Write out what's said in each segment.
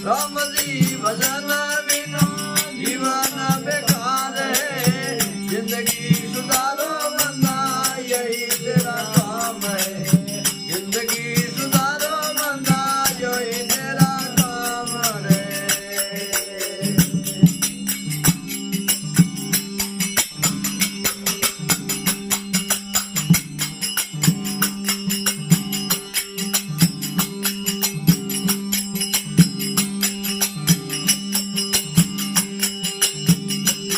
राम जी भजन बिना जीवन बेकार है, जिंदगी सुधारो बंदा यही तेरा काम है, जिंदगी सुधारो बंदा यही तेरा काम है।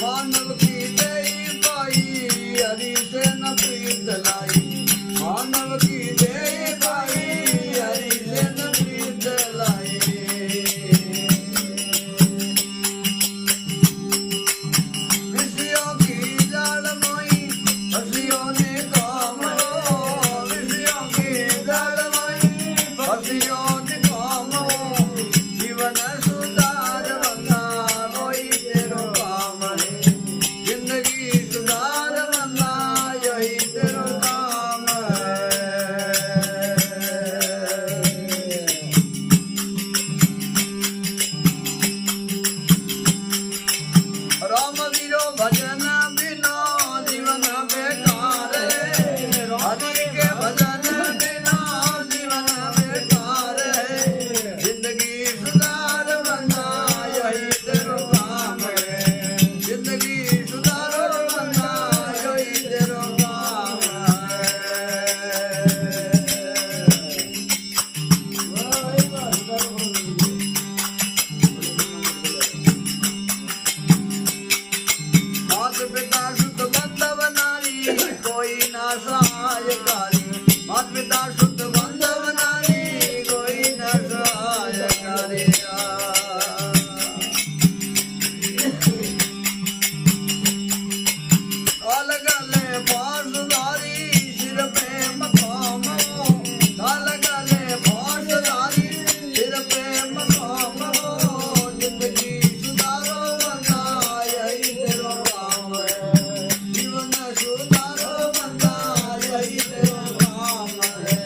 मानव की देई पाई हरि से न प्रीत लाई, मानव की देई पाई हरि से न प्रीत लाई। विषयों की जड़ मोई हंसियों ने काम हो, विषयों की जड़ मोई हंसियों ने काम हो, जीवन सुधार बंदा कोई तेरो काम है, जिंदगी सुधार बंदा यही तेरो काम है। राम जीरो भजन बिना जीवन बेकार है, हरि के भजन बिना जीवन बेकार है, जिंदगी सुधार बंदा यही तेरो काम है, जिंदगी सुधारो बंदा यही तेरो काम है। मात पिता सुत बंधव नारी कोई ना सहायकारी, मात पिता सुत बंधव नारी कोई ना सहायकारी। काल गले बांसुरी सिर पे मकाम हो, काल गले बांसुरी सिर पे मकाम हो, जिंदगी सुधारो बंदा यही तेरो काम है, जीवन सुधारो बंदा यही तेरो काम है।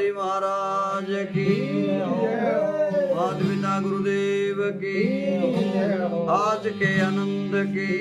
जी महाराज की, माता पिता गुरुदेव की, आज के आनंद की।